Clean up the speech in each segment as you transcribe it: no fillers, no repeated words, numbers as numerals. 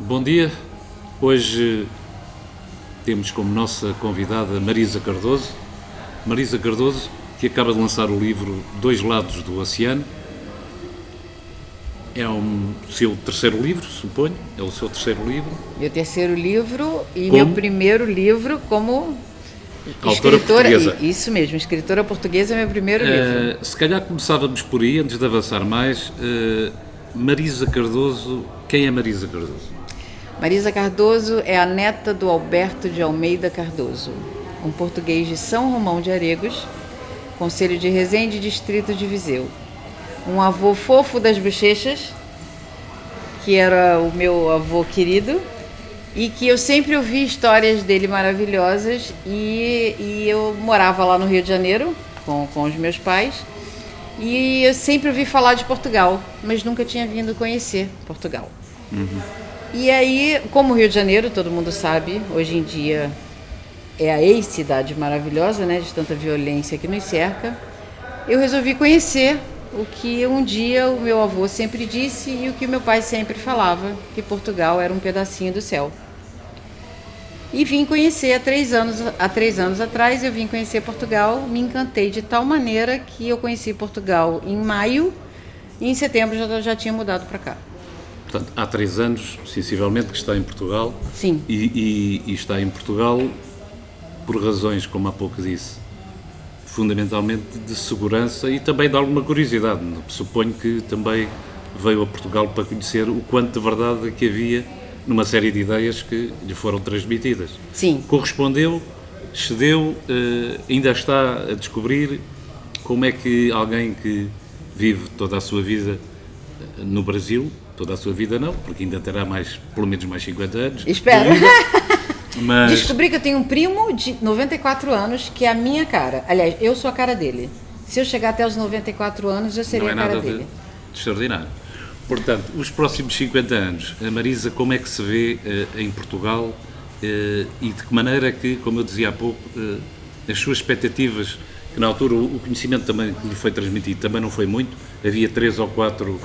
Bom dia. Hoje temos como nossa convidada Marisa Cardoso. Marisa Cardoso, que acaba de lançar o livro Dois Lados do Oceano. É o seu terceiro livro, suponho. É o seu terceiro livro. Meu terceiro livro e Como? meu primeiro livro como Autora escritora. portuguesa. Isso mesmo, escritora portuguesa é meu primeiro livro. Se calhar começávamos por aí, antes de avançar mais. Marisa Cardoso, quem é Marisa Cardoso? Marisa Cardoso é a neta do Alberto de Almeida Cardoso, um português de São Romão de Aregos, Concelho de Resende, distrito de Viseu. Um avô fofo das bochechas, que era o meu avô querido, e que eu sempre ouvi histórias dele maravilhosas, e eu morava lá no Rio de Janeiro com os meus pais, e eu sempre ouvi falar de Portugal, mas nunca tinha vindo conhecer Portugal. E aí, como o Rio de Janeiro, todo mundo sabe, hoje em dia é a ex-cidade maravilhosa, né, de tanta violência que nos cerca, eu resolvi conhecer o que um dia o meu avô sempre disse e o que meu pai sempre falava, que Portugal era um pedacinho do céu. E vim conhecer há 3 anos atrás, eu vim conhecer Portugal, me encantei de tal maneira que eu conheci Portugal em maio e em setembro já tinha mudado para cá. Portanto, há 3 anos, sensivelmente, que está em Portugal. Sim. E está em Portugal por razões, como há pouco disse, fundamentalmente de segurança e também de alguma curiosidade. Suponho que também veio a Portugal para conhecer o quanto de verdade que havia numa série de ideias que lhe foram transmitidas. Sim. Correspondeu, cedeu, ainda está a descobrir como é que alguém que vive toda a sua vida no Brasil, toda a sua vida não, porque ainda terá pelo menos mais 50 anos. Espero. Mas Descobri que eu tenho um primo de 94 anos que é a minha cara. Aliás, eu sou a cara dele. Se eu chegar até os 94 anos, eu não seria é a cara nada dele. de extraordinário. Portanto, os próximos 50 anos, a Marisa, como é que se vê em Portugal e de que maneira que, como eu dizia há pouco, as suas expectativas, que na altura o conhecimento também que lhe foi transmitido também não foi muito, havia 3 ou 4,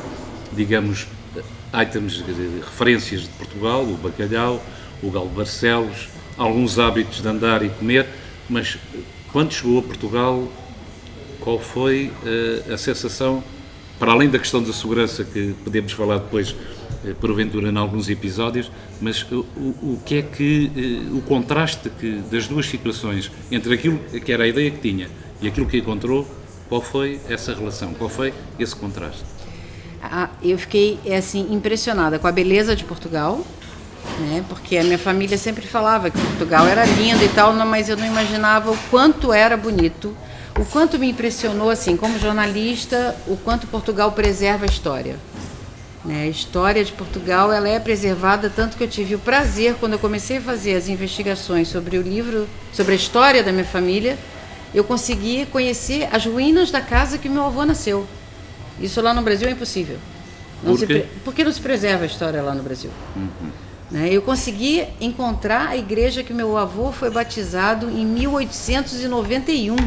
digamos, items, referências de Portugal, o bacalhau, o galo de Barcelos, alguns hábitos de andar e comer, mas quando chegou a Portugal, qual foi a sensação, para além da questão da segurança, que podemos falar depois, porventura, em alguns episódios, mas o que é que, o contraste das duas situações, entre aquilo que era a ideia que tinha e aquilo que encontrou, qual foi essa relação, qual foi esse contraste? Eu fiquei assim impressionada com a beleza de Portugal, né? Porque a minha família sempre falava que Portugal era lindo e tal, mas eu não imaginava o quanto era bonito, o quanto me impressionou assim como jornalista, o quanto Portugal preserva a história. Né? A história de Portugal ela é preservada, tanto que eu tive o prazer, quando eu comecei a fazer as investigações sobre o livro, sobre a história da minha família, eu consegui conhecer as ruínas da casa que meu avô nasceu. Isso lá no Brasil é impossível. Porque não se preserva a história lá no Brasil. Né? Eu consegui encontrar a igreja que meu avô foi batizado em 1891.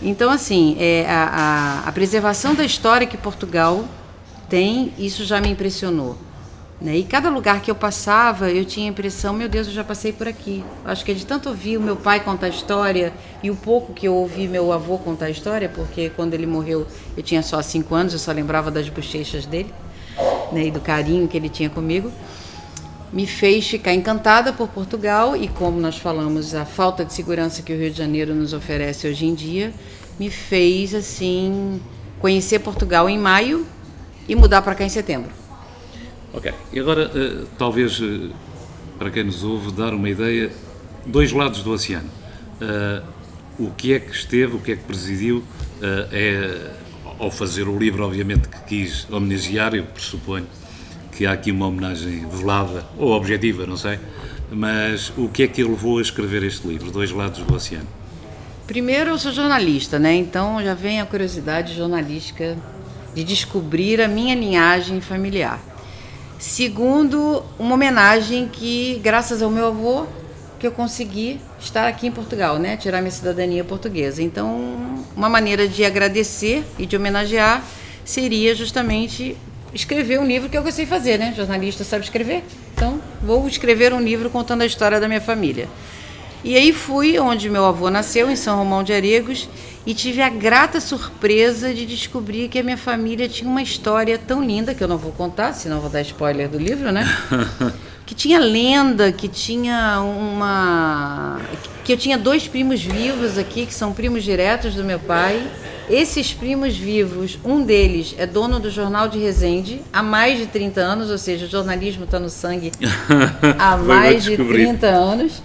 Então, assim, a preservação da história que Portugal tem, isso já me impressionou. Né? E cada lugar que eu passava, eu tinha a impressão, meu Deus, eu já passei por aqui. Acho que é de tanto ouvir o meu pai contar a história e o pouco que eu ouvi meu avô contar a história, porque quando ele morreu eu tinha só 5 anos, eu só lembrava das bochechas dele, né, e do carinho que ele tinha comigo, me fez ficar encantada por Portugal e, como nós falamos, a falta de segurança que o Rio de Janeiro nos oferece hoje em dia, me fez, assim, conhecer Portugal em maio e mudar para cá em setembro. Ok, e agora, talvez, para quem nos ouve, dar uma ideia, dois lados do oceano. O que é que esteve, o que é que presidiu, ao fazer o livro, obviamente, que quis homenagear, eu pressuponho que há aqui uma homenagem velada, ou objetiva, não sei, mas o que é que levou a escrever este livro, Dois Lados do Oceano? Primeiro, eu sou jornalista, né? Então já vem a curiosidade jornalística de descobrir a minha linhagem familiar. Segundo, uma homenagem que, graças ao meu avô, que eu consegui estar aqui em Portugal, né? Tirar minha cidadania portuguesa. Então, uma maneira de agradecer e de homenagear seria justamente escrever um livro, que é o que eu sei fazer, né? Jornalista sabe escrever. Então, vou escrever um livro contando a história da minha família. E aí fui onde meu avô nasceu, em São Romão de Aregos, e tive a grata surpresa de descobrir que a minha família tinha uma história tão linda, que eu não vou contar, senão vou dar spoiler do livro, né? Que tinha lenda, que eu tinha 2 primos vivos aqui, que são primos diretos do meu pai. Esses primos vivos, um deles é dono do Jornal de Resende há mais de 30 anos, ou seja, o jornalismo está no sangue há mais de 30 anos.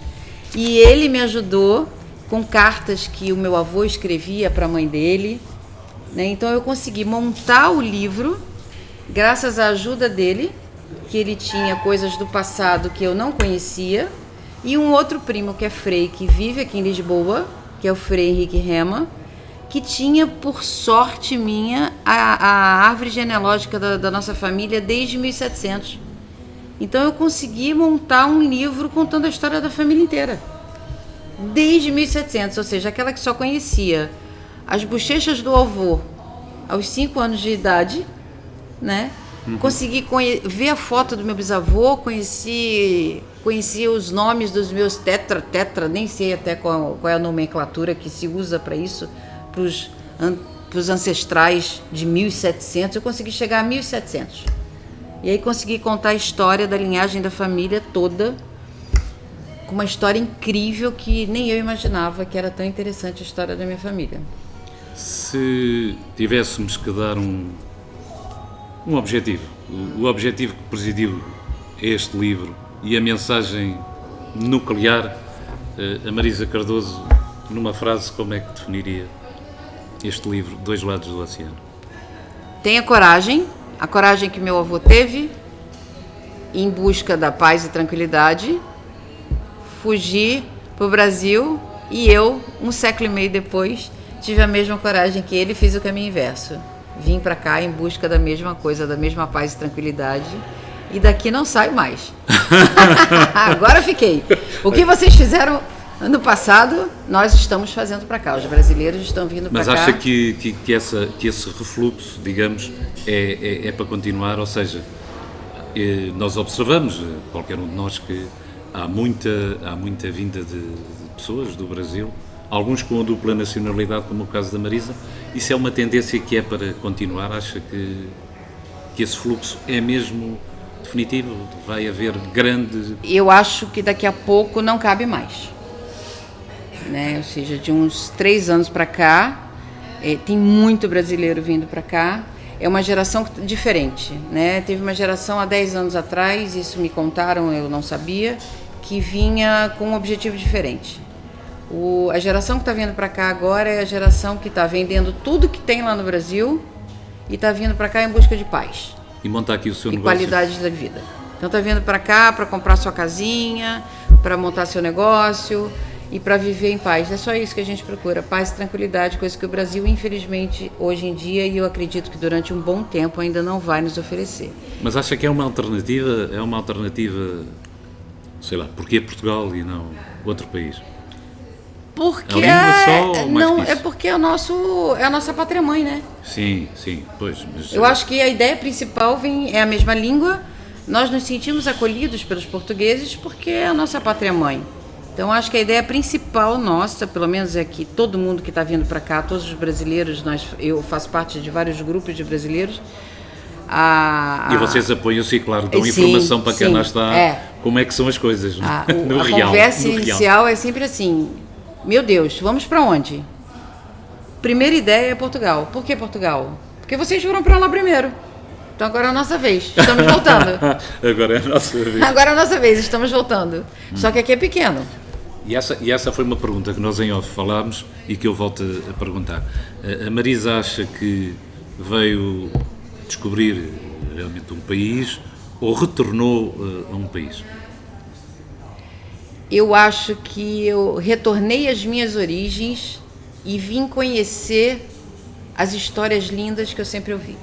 E ele me ajudou com cartas que o meu avô escrevia para a mãe dele, né? Então eu consegui montar o livro graças à ajuda dele, que ele tinha coisas do passado que eu não conhecia, e um outro primo que é Frei, que vive aqui em Lisboa, que é o Frei Henrique Rema, que tinha, por sorte minha, a árvore genealógica da nossa família desde 1700. Então eu consegui montar um livro contando a história da família inteira, desde 1700, ou seja, aquela que só conhecia as bochechas do avô aos 5 anos de idade, né? Consegui ver a foto do meu bisavô, conheci os nomes dos meus tetra, nem sei até qual é a nomenclatura que se usa para isso, para os ancestrais de 1700, eu consegui chegar a 1700. E aí consegui contar a história da linhagem da família toda, com uma história incrível que nem eu imaginava que era tão interessante a história da minha família. Se tivéssemos que dar um objetivo, o objetivo que presidiu este livro e a mensagem nuclear, a Marisa Cardoso, numa frase, como é que definiria este livro, Dois Lados do Oceano? Tenha coragem, a coragem que meu avô teve, em busca da paz e tranquilidade, fugir para o Brasil, e eu, 1 século e meio depois, tive a mesma coragem que ele, fiz o caminho inverso. Vim para cá em busca da mesma coisa, da mesma paz e tranquilidade, e daqui não saio mais. Agora fiquei. O que vocês fizeram ano passado, nós estamos fazendo para cá. Os brasileiros estão vindo para cá. Mas acha que esse refluxo, digamos, é para continuar? Ou seja, nós observamos, qualquer um de nós, que há muita vinda de pessoas do Brasil, alguns com a dupla nacionalidade, como o caso da Marisa. Isso é uma tendência que é para continuar? Acha que esse fluxo é mesmo definitivo? Vai haver grande... Eu acho que daqui a pouco não cabe mais, né? Ou seja, de uns 3 anos para cá, tem muito brasileiro vindo para cá. É uma geração diferente, né? Teve uma geração há 10 anos atrás, isso me contaram, eu não sabia, que vinha com um objetivo diferente. A geração que está vindo para cá agora é a geração que está vendendo tudo que tem lá no Brasil e está vindo para cá em busca de paz. E montar aqui o seu e negócio. Qualidade da vida. Então está vindo para cá para comprar sua casinha, para montar seu negócio e para viver em paz. É só isso que a gente procura, paz e tranquilidade, coisa que o Brasil, infelizmente, hoje em dia, e eu acredito que durante um bom tempo ainda não vai nos oferecer. Mas acha que é uma alternativa, sei lá, porque é Portugal e não outro país? Porque porque é a nossa pátria-mãe, né? Sim, pois. Mas eu acho que a ideia principal é a mesma língua. Nós nos sentimos acolhidos pelos portugueses porque é a nossa pátria-mãe. Então, acho que a ideia principal nossa, pelo menos é que todo mundo que está vindo para cá, todos os brasileiros, eu faço parte de vários grupos de brasileiros. E vocês apoiam-se, claro, dão informação para quem lá está, como é que são as coisas. A conversa inicial é sempre assim: meu Deus, vamos para onde? Primeira ideia é Portugal. Por que Portugal? Porque vocês foram para lá primeiro. Então agora é a nossa vez, estamos voltando. Agora é a nossa vez. Agora é a nossa vez, estamos voltando. Só que aqui é pequeno. E essa foi uma pergunta que nós em off falámos e que eu volto a perguntar. A Marisa acha que veio descobrir realmente um país ou retornou a um país? Eu acho que eu retornei às minhas origens e vim conhecer as histórias lindas que eu sempre ouvi.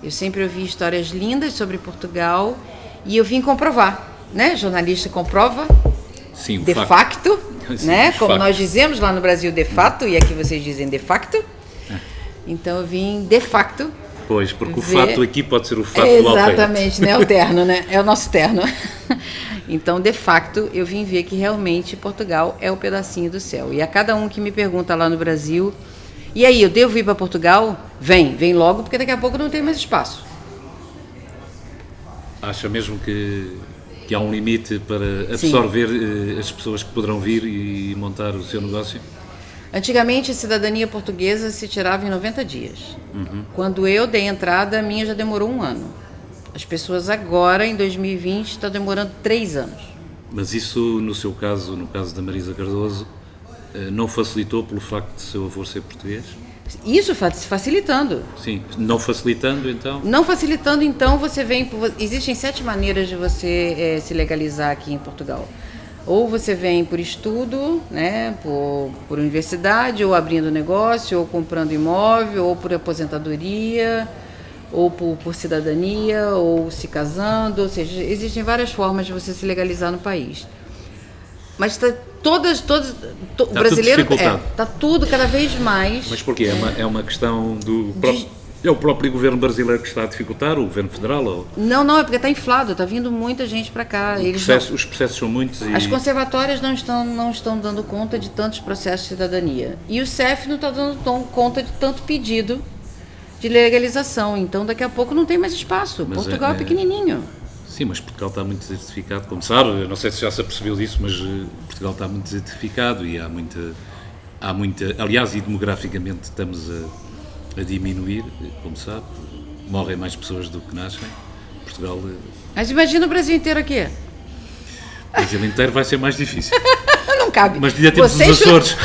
Eu sempre ouvi histórias lindas sobre Portugal e eu vim comprovar, né? Jornalista comprova, sim, de facto, sim, né? Como facto. Nós dizemos lá no Brasil de fato, e aqui vocês dizem de facto. Então eu vim de facto Pois, porque o ver... fato aqui pode ser o fato do alfaiate. Exatamente, né? O terno, né? É o nosso terno. Então, de facto, eu vim ver que realmente Portugal é o pedacinho do céu. E a cada um que me pergunta lá no Brasil, e aí, eu devo ir para Portugal? Vem logo, porque daqui a pouco não tem mais espaço. Acha mesmo que há um limite para absorver as pessoas que poderão vir e montar o seu negócio? Antigamente, a cidadania portuguesa se tirava em 90 dias. Quando eu dei entrada, a minha já demorou 1 ano. As pessoas agora, em 2020, estão demorando 3 anos. Mas isso, no seu caso, no caso da Marisa Cardoso, não facilitou pelo facto de seu avô ser português? Isso facilitando. Sim, não facilitando, então? Não facilitando, então, você vem... Existem 7 maneiras de você se legalizar aqui em Portugal. Ou você vem por estudo, né, por universidade, ou abrindo negócio, ou comprando imóvel, ou por aposentadoria, ou por cidadania, ou se casando. Ou seja, existem várias formas de você se legalizar no país. Mas está o brasileiro está tudo cada vez mais. Mas porquê? É uma questão do é o próprio governo brasileiro que está a dificultar, o governo federal? Ou... Não, é porque está inflado, está vindo muita gente para cá. Os processos são muitos e... As conservatórias não estão dando conta de tantos processos de cidadania. E o CEF não está dando conta de tanto pedido de legalização. Então, daqui a pouco não tem mais espaço. Mas Portugal é pequenininho. Sim, mas Portugal está muito desertificado, como sabe. Eu não sei se já se apercebeu disso, mas Portugal está muito desertificado e há muita... Aliás, e demograficamente estamos a diminuir, como sabe. Morrem mais pessoas do que nascem. Portugal... Mas imagina o Brasil inteiro aqui. O Brasil inteiro vai ser mais difícil. Não cabe. Mas ainda temos os Açores.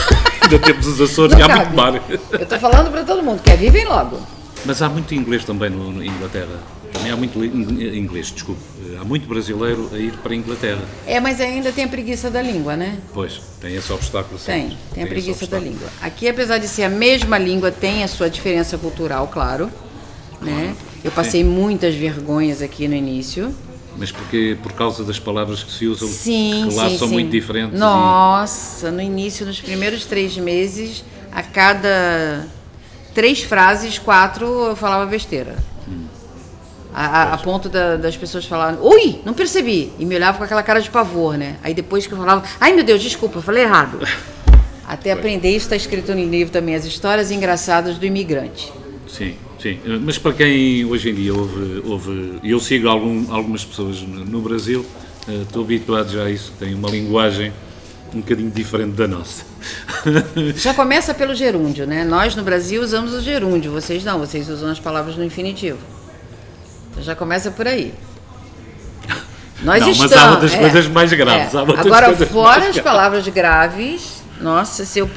Ainda temos os Açores e há muito mar. Eu estou falando para todo mundo. Quer vir, vem logo. Mas há muito inglês também na Inglaterra. Também há muito inglês, desculpe. Há muito brasileiro a ir para a Inglaterra. Mas ainda tem a preguiça da língua, né? Pois, tem esse obstáculo. Tem a preguiça da língua. Aqui, apesar de ser a mesma língua, tem a sua diferença cultural, claro. Né? Eu passei muitas vergonhas aqui no início. Mas porque por causa das palavras que se usam, que lá são muito diferentes? Nossa, no início, nos primeiros 3 meses, a cada 3 frases, 4 eu falava besteira. A ponto das pessoas falarem, ui, não percebi, e me olhavam com aquela cara de pavor, né? Aí depois que eu falava, ai meu Deus, desculpa, eu falei errado. Até aprender, isso está escrito no livro também, as histórias engraçadas do imigrante. Sim, mas para quem hoje em dia ouve eu sigo algumas pessoas no Brasil, estou habituado já a isso, tem uma linguagem um bocadinho diferente da nossa. Já começa pelo gerúndio, né? Nós no Brasil usamos o gerúndio, vocês não, vocês usam as palavras no infinitivo. Já começa por aí. Mas há outras coisas mais graves. Agora, fora as palavras graves, nossa, se eu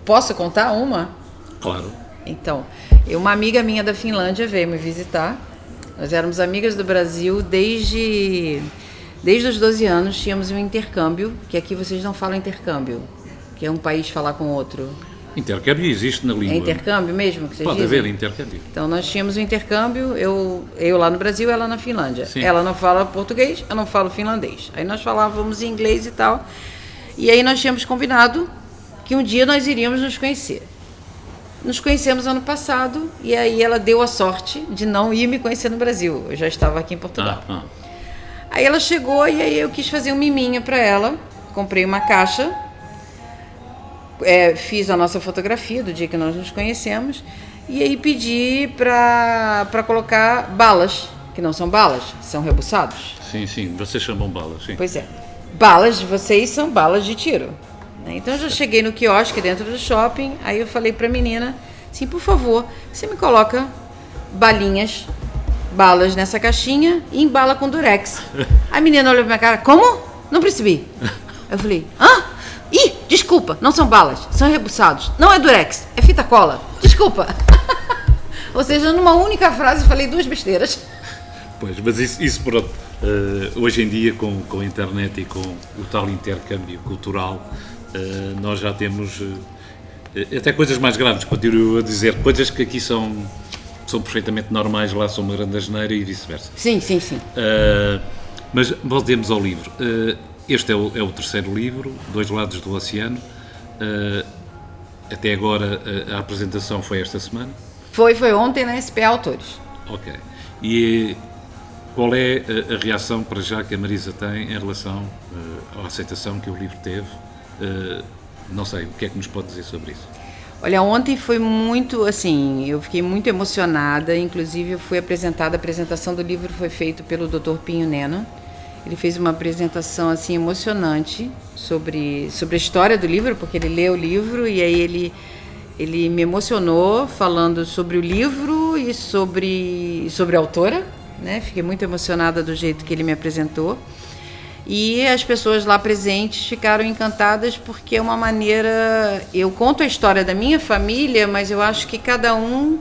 posso contar uma? Claro. Então, uma amiga minha da Finlândia veio me visitar. Nós éramos amigas do Brasil desde os 12 anos, tínhamos um intercâmbio, que aqui vocês não falam intercâmbio, que é um país falar com outro. Intercâmbio existe na língua. É intercâmbio mesmo que vocês dizem? Pode haver intercâmbio. Então, nós tínhamos um intercâmbio, eu lá no Brasil, ela na Finlândia. Sim. Ela não fala português, eu não falo finlandês. Aí nós falávamos inglês e tal. E aí nós tínhamos combinado que um dia nós iríamos nos conhecer. Nos conhecemos ano passado e aí ela deu a sorte de não ir me conhecer no Brasil. Eu já estava aqui em Portugal. Aí ela chegou e aí eu quis fazer um miminho para ela. Comprei uma caixa. Fiz a nossa fotografia do dia que nós nos conhecemos e aí pedi para colocar balas, que não são balas, são rebuçados. Sim, vocês chamam balas, sim. Pois é, balas de vocês são balas de tiro. Então eu já cheguei no quiosque dentro do shopping, aí eu falei para a menina, assim, por favor, você me coloca balas nessa caixinha e embala com durex. A menina olhou pra minha cara, como? Não percebi. Eu falei, hã? Ih, desculpa, não são balas, são rebuçados. Não é durex, é fita cola. Desculpa. Ou seja, numa única frase falei 2 besteiras. Pois, mas isso pronto, hoje em dia com a internet e com o tal intercâmbio cultural, nós já temos até coisas mais graves, continuo a dizer, coisas que aqui são perfeitamente normais, lá são uma grande asneira e vice-versa. Sim. Mas voltemos ao livro. Este é o 3º livro, 2 lados do oceano. Até agora a apresentação foi esta semana. Foi ontem na SPA Autores. Ok. E qual é a reação para já que a Marisa tem em relação à aceitação que o livro teve? Não sei, o que é que nos pode dizer sobre isso? Olha, ontem foi muito, assim, eu fiquei muito emocionada, inclusive eu fui apresentada, a apresentação do livro foi feita pelo Dr. Pinho Neno. Ele fez uma apresentação, assim, emocionante sobre a história do livro, porque ele leu o livro e aí ele me emocionou falando sobre o livro e sobre a autora, né? Fiquei muito emocionada do jeito que ele me apresentou. E as pessoas lá presentes ficaram encantadas porque é uma maneira... Eu conto a história da minha família, mas eu acho que cada um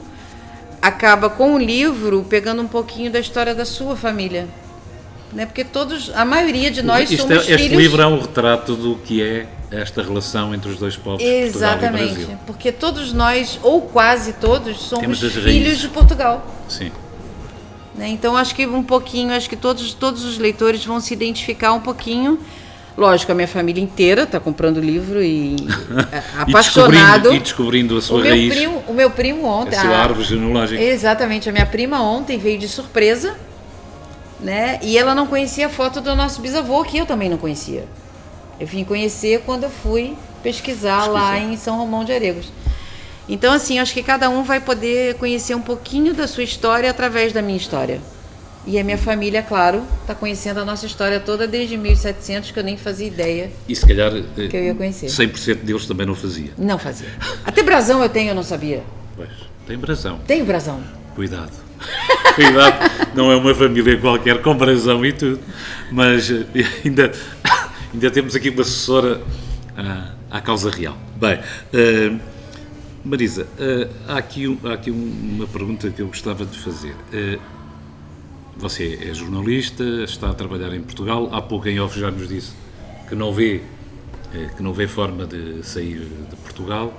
acaba com o livro pegando um pouquinho da história da sua família. Né? Porque a maioria de nós somos filhos... Este livro é um retrato do que é esta relação entre os dois povos, Portugal e Brasil. Porque todos nós, ou quase todos, somos filhos raízes de Portugal. Sim. Então acho que um pouquinho, acho que todos os leitores vão se identificar um pouquinho. Lógico, a minha família inteira está comprando o livro e apaixonado. E descobrindo a sua raiz. O meu primo ontem... A sua árvore genealógica. Exatamente, a minha prima ontem veio de surpresa, né? E ela não conhecia a foto do nosso bisavô, que eu também não conhecia. Eu vim conhecer quando eu fui pesquisar lá em São Romão de Aregos. Então, assim, acho que cada um vai poder conhecer um pouquinho da sua história através da minha história. E a minha família, claro, está conhecendo a nossa história toda desde 1700, que eu nem fazia ideia e se calhar que eu ia conhecer. 100% deles também não fazia. Não fazia. Até brasão eu não sabia. Pois, tem brasão. Tenho brasão. Cuidado. Cuidado, não é uma família qualquer com brasão e tudo. Mas ainda temos aqui uma assessora à causa real. Bem... Marisa, há aqui uma pergunta que eu gostava de fazer. Você é jornalista, está a trabalhar em Portugal, há pouco em off já nos disse que não vê forma de sair de Portugal.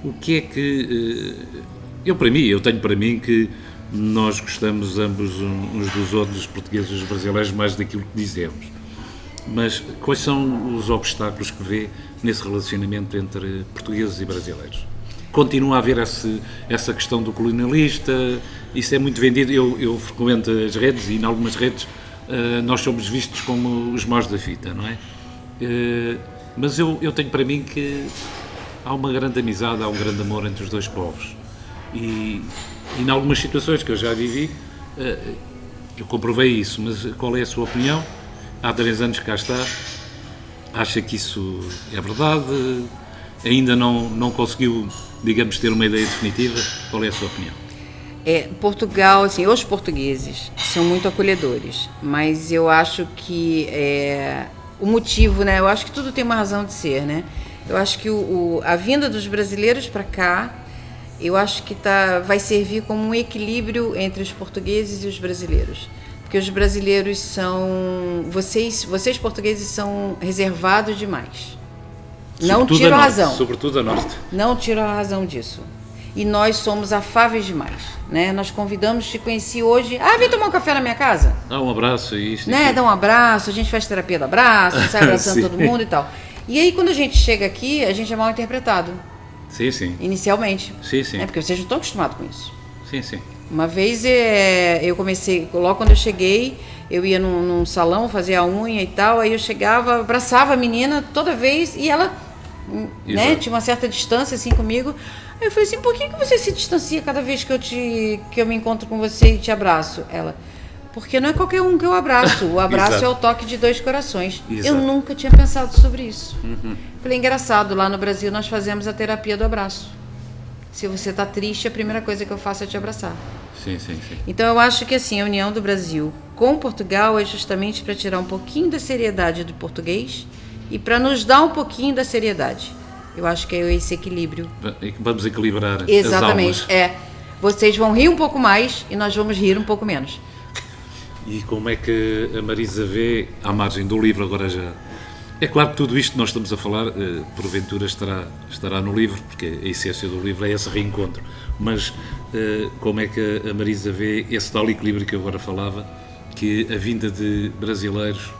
O que é que... eu tenho para mim que nós gostamos ambos uns dos outros, os portugueses e os brasileiros, mais daquilo que dizemos. Mas quais são os obstáculos que vê nesse relacionamento entre portugueses e brasileiros? Continua a haver essa questão do colonialista, isso é muito vendido. Eu frequento as redes e em algumas redes nós somos vistos como os maus da fita, não é? Mas eu tenho para mim que há uma grande amizade, há um grande amor entre os dois povos. E em algumas situações que eu já vivi, eu comprovei isso, mas qual é a sua opinião? Há 3 anos que cá está, acha que isso é verdade? Ainda não conseguiu, digamos, ter uma ideia definitiva? Qual é a sua opinião? Portugal, assim, os portugueses são muito acolhedores, mas eu acho que o motivo, né? Eu acho que tudo tem uma razão de ser, né? Eu acho que a vinda dos brasileiros para cá, eu acho que vai servir como um equilíbrio entre os portugueses e os brasileiros. Porque os brasileiros são... Vocês portugueses são reservados demais. Não tiro a razão. Sobretudo a norte. Não tiro a razão disso. E nós somos afáveis demais, né? Nós convidamos, te conheci hoje. Vem tomar um café na minha casa? Dá um abraço e isso. Né? Dá um abraço, a gente faz terapia do abraço, sai abraçando todo mundo e tal. E aí, quando a gente chega aqui, a gente é mal interpretado. Sim, sim. Inicialmente. Sim, sim. Porque vocês não estão acostumados com isso. Sim, sim. Uma vez eu comecei, logo quando eu cheguei, eu ia num salão fazer a unha e tal, aí eu chegava, abraçava a menina toda vez e ela, né, tinha uma certa distância assim comigo. Aí eu falei assim, por que você se distancia cada vez que eu me encontro com você e te abraço? Ela, porque não é qualquer um que eu abraço, o abraço é o toque de 2 corações. Exato. Eu nunca tinha pensado sobre isso. Falei, engraçado, lá no Brasil nós fazemos a terapia do abraço. Se você está triste, a primeira coisa que eu faço é te abraçar. Sim, sim, sim. Então eu acho que assim, a união do Brasil com Portugal é justamente para tirar um pouquinho da seriedade do português e para nos dar um pouquinho da seriedade. Eu acho que é esse equilíbrio. Vamos equilibrar. Exatamente, as almas. Vocês vão rir um pouco mais e nós vamos rir um pouco menos. E como é que a Marisa vê, à margem do livro agora já... É claro que tudo isto que nós estamos a falar, porventura estará no livro, porque a essência do livro é esse reencontro. Mas como é que a Marisa vê esse tal equilíbrio que eu agora falava, que a vinda de brasileiros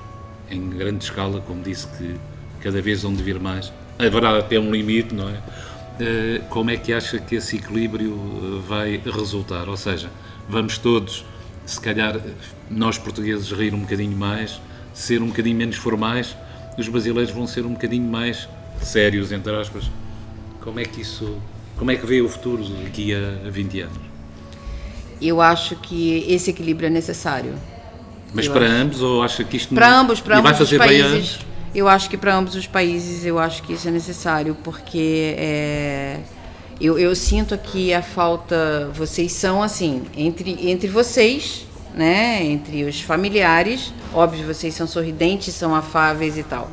em grande escala, como disse, que cada vez vão de vir mais, haverá até um limite, não é? como é que acha que esse equilíbrio vai resultar? Ou seja, vamos todos, se calhar, nós portugueses rir um bocadinho mais, ser um bocadinho menos formais, os brasileiros vão ser um bocadinho mais sérios, entre aspas. Como é que vê o futuro daqui a 20 anos? Eu acho que esse equilíbrio é necessário. Mas para ambos, ou acha que isto para ambos vai fazer os bem países? Eu acho que para ambos os países, eu acho que isso é necessário, porque eu sinto que a falta, vocês são assim, entre vocês, né, entre os familiares, óbvio, vocês são sorridentes, são afáveis e tal,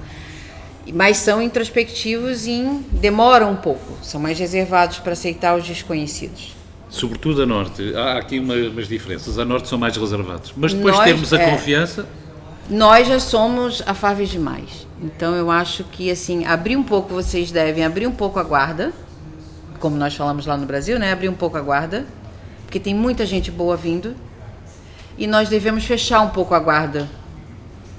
mas são introspectivos e demoram um pouco, são mais reservados para aceitar os desconhecidos. Sobretudo a Norte, há aqui umas diferenças, a Norte são mais reservados, mas depois termos a confiança... Nós já somos afáveis demais, então eu acho que assim, vocês devem abrir um pouco a guarda, como nós falamos lá no Brasil, né, abrir um pouco a guarda, porque tem muita gente boa vindo, e nós devemos fechar um pouco a guarda.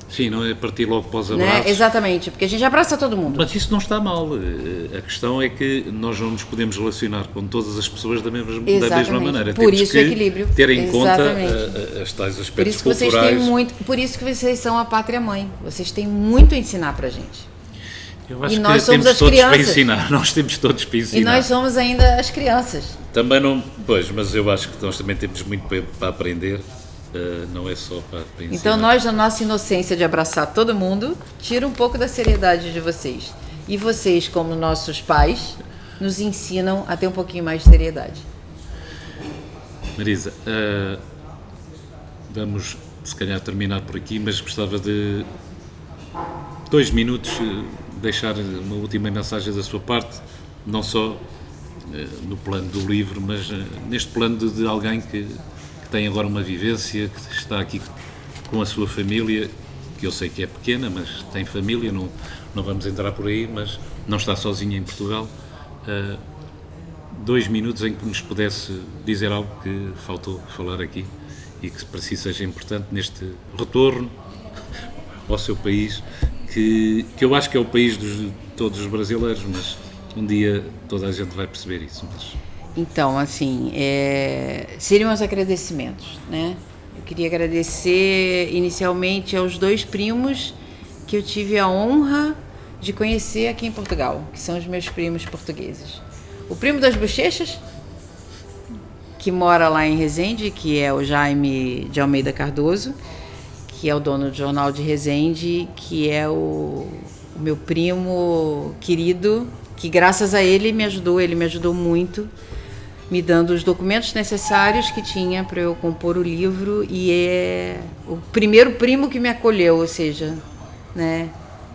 Sim, não é partir logo para os abraços. Né? Exatamente, porque a gente abraça todo mundo. Mas isso não está mal. A questão é que nós não nos podemos relacionar com todas as pessoas da mesma maneira. Por isso o equilíbrio. Ter em conta as tais aspectos culturais. Por isso que vocês são a pátria-mãe. Vocês têm muito a ensinar para a gente. Eu acho que nós somos temos todos crianças. Para ensinar. Nós temos todos para ensinar. E nós somos ainda as crianças. Também não... Pois, mas eu acho que nós também temos muito para aprender. Não é só para ensinar. Então nós, na nossa inocência de abraçar todo mundo, tira um pouco da seriedade de vocês. E vocês, como nossos pais, nos ensinam a ter um pouquinho mais de seriedade. Marisa, vamos se calhar terminar por aqui, mas gostava de 2 minutos deixar uma última mensagem da sua parte, não só no plano do livro, mas neste plano de alguém que tem agora uma vivência, que está aqui com a sua família, que eu sei que é pequena, mas tem família, não vamos entrar por aí, mas não está sozinha em Portugal. 2 minutos em que nos pudesse dizer algo que faltou falar aqui e que para si seja importante neste retorno ao seu país, que eu acho que é o país de todos os brasileiros, mas um dia toda a gente vai perceber isso. Então, assim, seriam os agradecimentos, né? Eu queria agradecer inicialmente aos 2 primos que eu tive a honra de conhecer aqui em Portugal, que são os meus primos portugueses. O primo das bochechas, que mora lá em Resende, que é o Jaime de Almeida Cardoso, que é o dono do Jornal de Resende, que é o meu primo querido, que graças a ele me ajudou muito, me dando os documentos necessários que tinha para eu compor o livro, e é o primeiro primo que me acolheu, ou seja, né,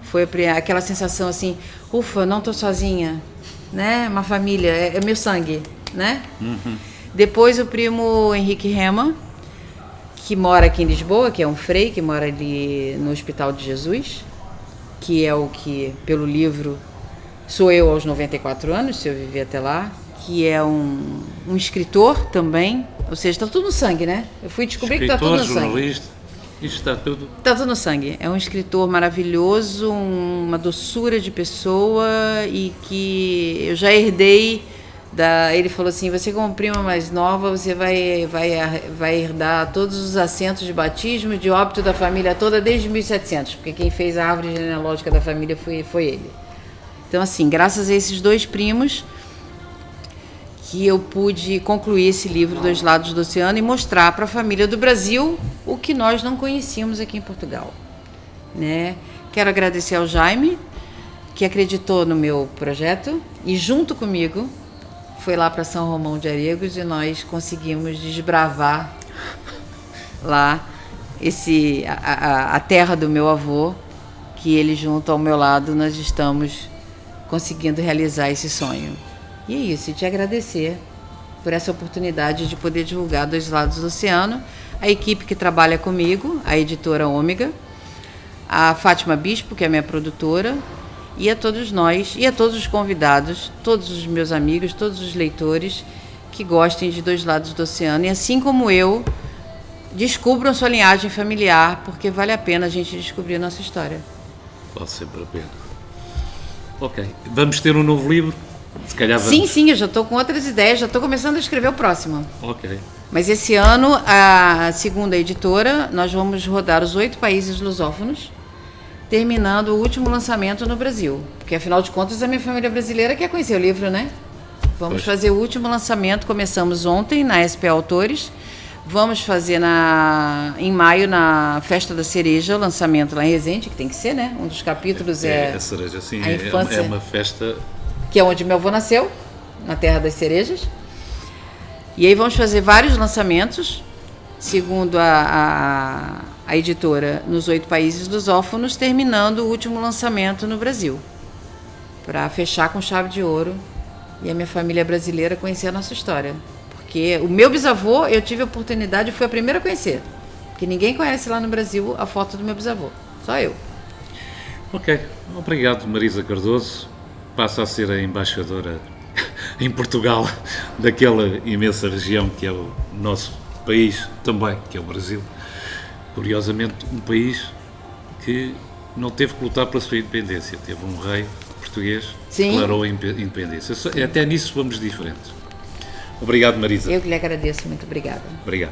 foi aquela sensação assim, ufa, não estou sozinha, né, uma família, é meu sangue, né? Uhum. Depois o primo Henrique Rema, que mora aqui em Lisboa, que é um frei, que mora ali no Hospital de Jesus, que é o que, pelo livro, sou eu aos 94 anos, se eu viver até lá, que é um escritor também, ou seja, está tudo no sangue, né? Eu fui descobrir que está tudo no sangue. Jornalista, isso está tudo... Está tudo no sangue. É um escritor maravilhoso, uma doçura de pessoa, e que eu já herdei ele falou assim, você como prima mais nova, você vai herdar todos os assentos de batismo, de óbito da família toda desde 1700, porque quem fez a árvore genealógica da família foi ele. Então, assim, graças a esses 2 primos, que eu pude concluir esse livro, Dois Lados do Oceano, e mostrar para a família do Brasil o que nós não conhecíamos aqui em Portugal, né? Quero agradecer ao Jaime, que acreditou no meu projeto e junto comigo foi lá para São Romão de Aregos, e nós conseguimos desbravar lá a terra do meu avô, que ele junto ao meu lado nós estamos conseguindo realizar esse sonho. E é isso, e te agradecer por essa oportunidade de poder divulgar Dois Lados do Oceano, a equipe que trabalha comigo, a editora Ômega, a Fátima Bispo, que é a minha produtora, e a todos nós, e a todos os convidados, todos os meus amigos, todos os leitores que gostem de Dois Lados do Oceano, e assim como eu, descubram sua linhagem familiar, porque vale a pena a gente descobrir a nossa história. Vale sempre a pena. Ok, vamos ter um novo livro? Se calhar vamos. Sim, sim, eu já estou com outras ideias, já estou começando a escrever o próximo. Ok. Mas esse ano, a segunda editora, nós vamos rodar os 8 países lusófonos, terminando o último lançamento no Brasil. Porque, afinal de contas, a minha família brasileira quer conhecer o livro, né? Vamos fazer o último lançamento, começamos ontem na SP Autores. Vamos fazer em maio, na Festa da Cereja, o lançamento lá em Resende, que tem que ser, né? Um dos capítulos A cereja, sim, a infância, é uma festa. que é onde meu avô nasceu, na Terra das Cerejas. E aí vamos fazer vários lançamentos, segundo a editora, nos 8 países lusófonos, terminando o último lançamento no Brasil, para fechar com chave de ouro e a minha família brasileira conhecer a nossa história. Porque o meu bisavô, eu tive a oportunidade, fui a primeira a conhecer. Porque ninguém conhece lá no Brasil a foto do meu bisavô, só eu. Ok, obrigado Marisa Cardoso. Passa a ser a embaixadora em Portugal daquela imensa região que é o nosso país também, que é o Brasil. Curiosamente, um país que não teve que lutar pela sua independência. Teve um rei português que declarou a independência. Até nisso vamos diferentes. Obrigado, Marisa. Eu que lhe agradeço, muito obrigada. Obrigado.